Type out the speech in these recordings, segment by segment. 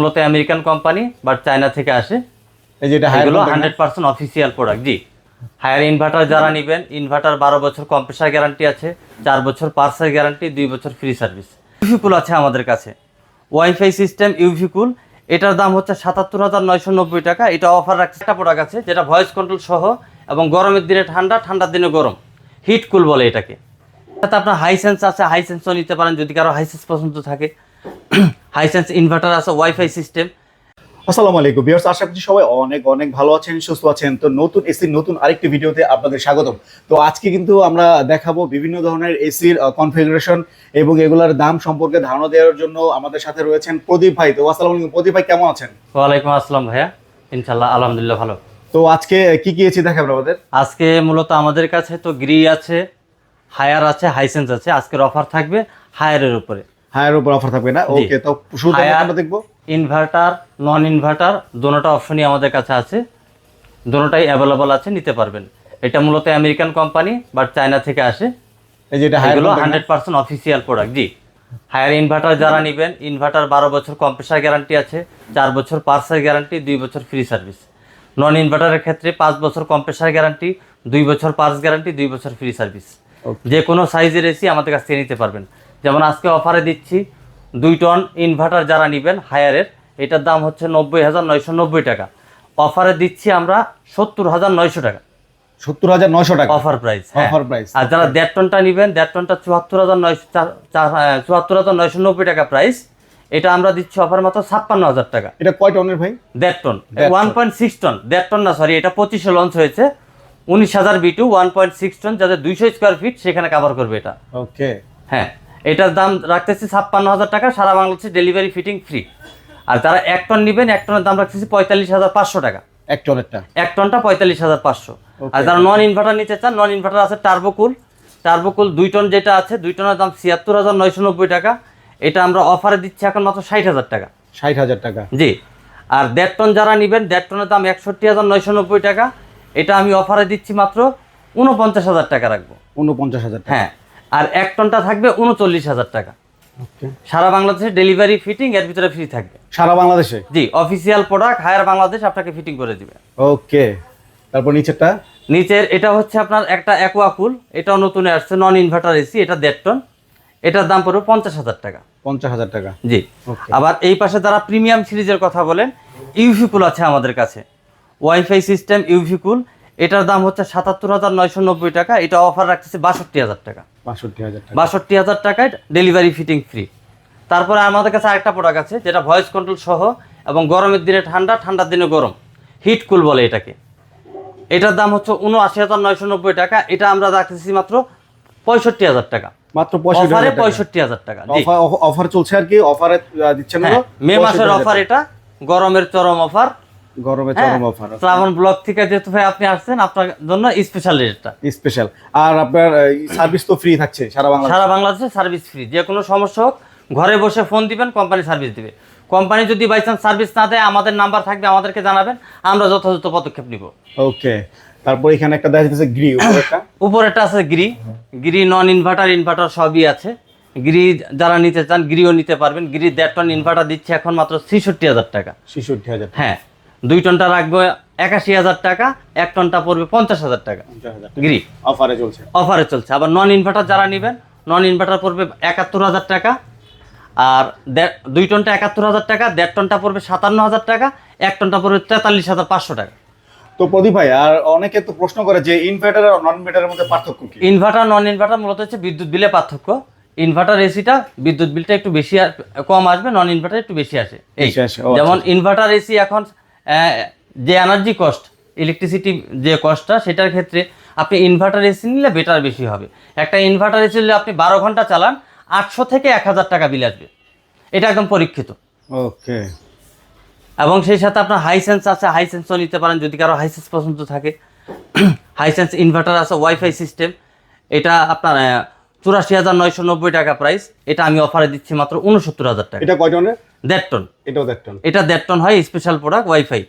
মূলত American company but China থেকে আসে। এই যেটা এগুলো 100% অফিসিয়াল প্রোডাক্ট। জি, হায়ার ইনভার্টার যারা নেবেন, ইনভার্টার 12 বছর কম্প্রেসার গ্যারান্টি আছে, 4 বছর পার্সেল গ্যারান্টি, 2 বছর ফ্রি সার্ভিস। ইউভি কুল আছে আমাদের কাছে, ওয়াইফাই সিস্টেম ইউভি কুল। এটার দাম হচ্ছে 77,990 টাকা। এটা অফার রাখছে। একটা প্রোডাক্ট আছে যেটা ভয়েস কন্ট্রোল সহ এবং গরমের দিনে ঠান্ডা, ঠান্ডার দিনে গরম, হিট কুল বলে এটাকে। তাতে আপনার হাইসেন্স আছে, হাইসেন্সও নিতে পারেন যদি কারো হাইসেন্স পছন্দ থাকে। হাইসেন্স ইনভার্টার আছে, ওয়াইফাই সিস্টেম। আসসালামু আলাইকুম ভিউয়ার্স, আশা করছি সবাই অনেক অনেক ভালো আছেন, সুস্থ আছেন। তো নতুন এসির নতুন আরেকটি ভিডিওতে আপনাদের স্বাগতম। তো আজকে কিন্তু আমরা দেখাবো বিভিন্ন ধরনের এসির কনফিগারেশন এবং এগুলোর দাম সম্পর্কে ধারণা দেওয়ার জন্য আমাদের সাথে রয়েছেন প্রদীপ ভাই। তো আসসালামু আলাইকুম প্রদীপ ভাই, কেমন আছেন? ওয়ালাইকুম আসসালাম ভাইয়া, ইনশাল্লাহ আলহামদুলিল্লাহ ভালো। তো আজকে কি কি এসি দেখাবেন আমাদের? আজকে মূলত আমাদের কাছে তো গ্রি আছে, হায়ার আছে, হাইসেন্স আছে। আজকের অফার থাকবে হায়ারের উপরে। হায়ার উপর অফার থাকবে না? ওকে, তো শুরুতে আমরা দেখবো ইনভার্টার, নন ইনভার্টার দোনোটা অপশনই আমাদের কাছে আছে, দোনোটাই অ্যাভেলেবল আছে, নিতে পারবেন। এটা মূলত আমেরিকান কোম্পানি বাট চায়না থেকে আসে। এই যেটা এগুলো 100% অফিসিয়াল প্রোডাক্ট। জি, হায়ার ইনভার্টার যারা নেবেন, ইনভার্টার 12 বছর কম্প্রেসার গ্যারান্টি আছে, 4 বছর পার্সেল গ্যারান্টি, 2 বছর ফ্রি সার্ভিস। নন ইনভার্টারের ক্ষেত্রে 5 বছর কম্প্রেসার গ্যারান্টি, 2 বছর পার্স গ্যারান্টি, 2 বছর ফ্রি সার্ভিস। যে কোনো সাইজের এসি আমাদের কাছ থেকে নিতে পারবেন। যেমন আজকে অফারে দিচ্ছি 2 টন ইনভার্টার যারা নেবেন হায়ারের, এটার দাম হচ্ছে 90,990 টাকা। অফারে দিচ্ছি আমরা 70,900 টাকা। 70,900 টাকা অফার প্রাইস। Offer price. আর যারা 1.5 টনটা নেবেন, 1.5 টনটা 74,990 টাকা প্রাইস। এটা আমরা দিচ্ছি অফার মাত্র 56,000 টাকা। এটা কয় টনের ভাই? 1.5 টন, 1.6 টন। 1.5 টন না, সরি, এটা 25-এ লঞ্চ হয়েছে। 19,000 বিটু 1.6 টন, যাদের 200 স্কোয়ার ফিট সেখানে কভার করবে এটা। ওকে, হ্যাঁ, এটার দাম রাখতেছি 56,000 টাকা, সারা বাংলাদেশে ডেলিভারি ফিটিং ফ্রি। আর যারা 1 টন নেবেন, 1 টনের দাম রাখতেছি 45,500 টাকা। এক টনেরটা? 1 টনটা 45,500। আর যারা নন ইনভার্টার নিতে চান, নন ইনভার্টার আছে টার্বোকুল। টার্বোকুল 2 টন যেটা আছে, 2 টনের দাম 76,990 টাকা। এটা আমরা অফারে দিচ্ছি এখন মাত্র 60,000 টাকা। 60,000 টাকা? জি। আর 1.5 টন যারা নেবেন, 1.5 টনের দাম 61,990 টাকা। এটা আমি অফারে দিচ্ছি মাত্র 49,000 টাকা রাখবো। 49,000 টাকা? হ্যাঁ। আর 1 টনটা থাকবে 39,000 টাকা। ওকে, সারা বাংলাদেশে ডেলিভারি ফিটিং এর ভিতরে ফ্রি থাকবে। সারা বাংলাদেশে? জি, অফিসিয়াল প্রোডাক্ট হায়ার বাংলাদেশ আপনাকে ফিটিং করে দিবে। ওকে, তারপর নিচেরটা? নিচের এটা হচ্ছে আপনার একটা অ্যাকোয়াকুল, এটাও নতুন আসছে, নন ইনভার্টার এসি। এটা 1.5 টন, এটার দাম পড়বে 50,000 টাকা। 50,000 টাকা? জি। আবার এই পাশে যারা প্রিমিয়াম সিরিজের কথা বলেন, ইউভি কুল আছে আমাদের কাছে, ওয়াইফাই সিস্টেম ইউভি কুল। এটার দাম হচ্ছে 77,990 টাকা। এটা অফার রাখতেছে 62,000 টাকা। 62,000 টাকা? 62,000 টাকায় ডেলিভারি ফিটিং ফ্রি। তারপরে আমাদের কাছে আরেকটা প্রোডাক্ট আছে যেটা ভয়েস কন্ট্রোল সহ এবং গরমের দিনে ঠান্ডা, ঠান্ডার দিনে গরম, হিট কুল বলে এটাকে। এটার দাম হচ্ছে 79,990 টাকা। এটা আমরা রাখতেছি মাত্র 65,000 টাকা। মাত্র অফারে 65,000 টাকা। অফার চলছে আর কি, অফারে দিচ্ছেন না? মে মাসের অফার, এটা গরমের চরম অফার। গরমে চরম অফার। শ্রাবণ ব্লক থেকে যেহেতু ভাই আপনি আসছেন, আপনার জন্য স্পেশাল রেটটা। স্পেশাল। আর আপনার সার্ভিস তো ফ্রি থাকছে সারা বাংলাদেশে? সারা বাংলাদেশে সার্ভিস ফ্রি। যে কোনো সমস্যা হোক, ঘরে বসে ফোন দিবেন, কোম্পানি সার্ভিস দিবে। কোম্পানি যদি বাই চান্স সার্ভিস না দেয়, আমাদের নাম্বার থাকবে, আমাদেরকে জানাবেন, আমরা যথাযথ পদক্ষেপ নিব। ওকে, তারপর এখানে একটা দেখা যাচ্ছে গ্রি, উপরেরটা? উপরেরটা আছে গ্রি। গ্রি নন ইনভার্টার, ইনভার্টার সবই আছে। গ্রি যারা নিতে চান, গ্রিও নিতে পারবেন। গ্রি 1.5 টন ইনভার্টার দিচ্ছে এখন মাত্র 66,000 টাকা। 66,000? হ্যাঁ। 2 টনটা রাখবো 81,000 টাকা, 1 টনটা পড়বে 50,000 টাকা। গ্রি অফারে চলছে? অফারে চলছে। আবার নন ইনভার্টার যারা নেবেন, নন ইনভার্টার পড়বে 71,000 টাকা। আর 2 টনটা 71,000 টাকা, 1.5 টনটা পড়বে 57,000 টাকা, 1 টনটা পড়বে 43,500 টাকা। তো প্রদীপ ভাই, আর অনেকে তো প্রশ্ন করে যে ইনভার্টার আর নন ইনভার্টারের মধ্যে পার্থক্য কি? ইনভার্টার নন ইনভার্টার মূলত হচ্ছে বিদ্যুৎ বিলে পার্থক্য। ইনভার্টার এসিটা বিদ্যুৎ বিলটা একটু বেশি কম আসবে, নন ইনভার্টার একটু বেশি আসে। এই যেমন ইনভার্টার এসি এখন যে এনার্জি কস্ট, ইলেকট্রিসিটি যে কস্টটা, সেটার ক্ষেত্রে আপনি ইনভার্টার এসি নিলে বেটার বেশি হবে। একটা ইনভার্টার এসি নিলে আপনি 12 ঘন্টা চালান, 800 থেকে 1,000 টাকা বিল আসবে। এটা একদম পরীক্ষিত। ওকে। এবং সেই সাথে আপনার হাইসেন্স আছে, হাইসেন্সও নিতে পারেন যদি কারো হাইসেন্স পছন্দ থাকে। হাইসেন্স ইনভার্টার আছে, ওয়াইফাই সিস্টেম। এটা আপনার 84,990 টাকা প্রাইস। এটা আমি অফারে দিচ্ছি মাত্র 69,000 টাকা। এটা কয় টনের? 1.5 টন। এটাও 1.5 টন? এটা 1.5 টন হয়, স্পেশাল প্রোডাক্ট ওয়াইফাই।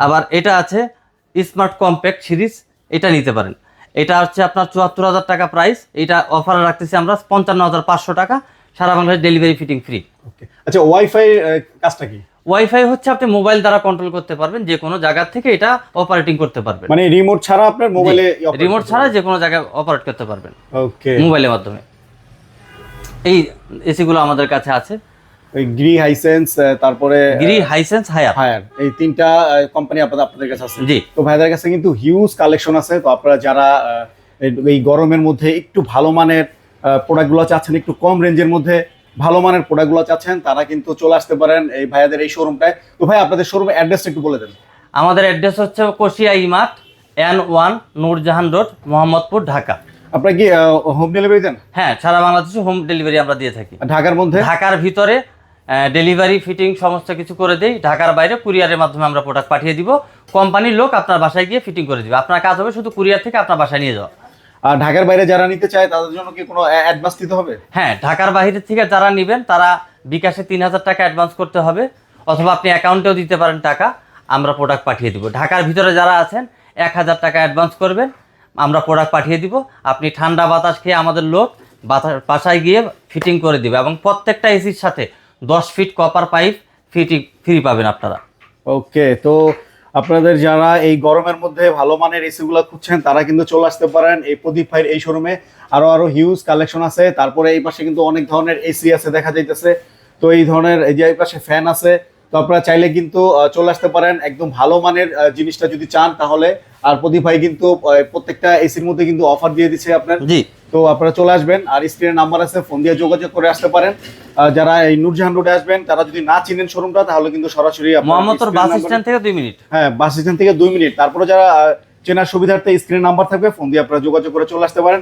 আবার এটা আছে স্মার্ট কম্প্যাক্ট সিরিজ, এটা নিতে পারেন। এটা হচ্ছে আপনার 74,000 টাকা প্রাইস। এটা অফারে রাখতেছি আমরা 55,500 টাকা। সারা বাংলাদেশ ডেলিভারি ফিটিং ফ্রি। ওকে, আচ্ছা ওয়াইফাই কাজটা কি? ওয়াইফাই হচ্ছে আপনি মোবাইল দ্বারা কন্ট্রোল করতে পারবেন, যে কোনো জায়গা থেকে এটা অপারেটিং করতে পারবেন। মানে রিমোট ছাড়া আপনার মোবাইলে রিমোট ছাড়া যে কোনো জায়গায় অপারেট করতে পারবেন ওকে মোবাইলের মাধ্যমে। এই এসি গুলো আমাদের কাছে আছে, ওই গ্রি হাইসেন্স, তারপরে গ্রি, হাইসেন্স, হায়ার। হায়ার, এই তিনটা কোম্পানি আপনাদের কাছে আছে। জি। তো ভাইদের কাছে কিন্তু হিউজ কালেকশন আছে। তো আপনারা যারা এই গরমের মধ্যে একটু ভালো মানের প্রোডাক্টগুলো চাচ্ছেন, একটু কম রেঞ্জের মধ্যে ভালো মানের প্রোডাক্টগুলো চাচ্ছেন, তারা কিন্তু চলে আসতে পারেন এই ভাইয়াদের এই শোরুমটায়। তো ভাই আপনাদের শোরুমের অ্যাড্রেসটা একটু বলে দেন। আমাদের অ্যাড্রেস হচ্ছে কোশিয়া ইমার্ট, N1 নূরজাহান রোড, মোহাম্মদপুর, ঢাকা। আপনারা কি হোম ডেলিভারি দেন? হ্যাঁ, সারা বাংলাদেশে হোম ডেলিভারি আমরা দিয়ে থাকি। ঢাকার মধ্যে? ঢাকার ভিতরে ডেলিভারি, ফিটিং সমস্ত কিছু করে দেই। ঢাকার বাইরে কুরিয়ারের মাধ্যমে আমরা প্রোডাক্ট পাঠিয়ে দিব। কোম্পানির লোক আপনার বাসায় গিয়ে ফিটিং করে দিবে। আপনার কাজ হবে শুধু কুরিয়ার থেকে আপনার বাসায় নিয়ে যাওয়া। আর ঢাকার বাইরে যারা নিতে চায় তাদের জন্য কি কোনো অ্যাডভান্স দিতে হবে? হ্যাঁ, ঢাকার বাইরে থেকে যারা নেবেন তারা বিকাশে 3000 টাকা অ্যাডভান্স করতে হবে, অথবা আপনি অ্যাকাউন্টেও দিতে পারেন টাকা, আমরা প্রোডাক্ট পাঠিয়ে দিব। ঢাকার ভিতরে যারা আছেন 1000 টাকা অ্যাডভান্স করবেন, আমরা প্রোডাক্ট পাঠিয়ে দিব। আপনি ঠান্ডা বাতাস খেয়ে আমাদের লোক বাসায় গিয়ে ফিটিং করে দিবে, এবং প্রত্যেকটা এসির সাথে 10 fit copper pipe fitting free পাবেন আপনারা। ওকে, তো আপনাদের যারা এই গরমের মধ্যে ভালো মানের এসিগুলো খুঁজছেন তারা কিন্তু চলে আসতে পারেন এই প্রদীপ ভাইয়ের এই শোরুমে। আরো হিউজ কালেকশন আছে। তারপরে এই পাশে কিন্তু অনেক ধরনের এসি আছে দেখা যাইতেছে। তো এই ধরনের এই যে এই পাশে ফ্যান আছে। তো আপনারা চাইলে কিন্তু চলে আসতে পারেন একদম ভালো মানের জিনিসটা যদি চান তাহলে। আর প্রদীপ ভাই কিন্তু প্রত্যেকটা এসির মধ্যে কিন্তু অফার দিয়ে দিচ্ছে আপনার। জি। তো আপনারা চলে আসবেন, আর স্ক্রিনে নাম্বার আছে, ফোন দিয়ে যোগাযোগ করে আসতে পারেন। যারা এই নূরজাহান রোডে আসবেন তারা যদি না চিনেন শোরুমটা, তাহলে কিন্তু সরাসরি মোহাম্মদপুর বাস স্ট্যান্ড থেকে 2 মিনিট। হ্যাঁ, বাস স্ট্যান্ড থেকে 2 মিনিট। তারপরে যারা চেনার সুবিধার্থে স্ক্রিনে নাম্বার থাকবে, ফোন দিয়ে আপনারা যোগাযোগ করে চলে আসতে পারেন।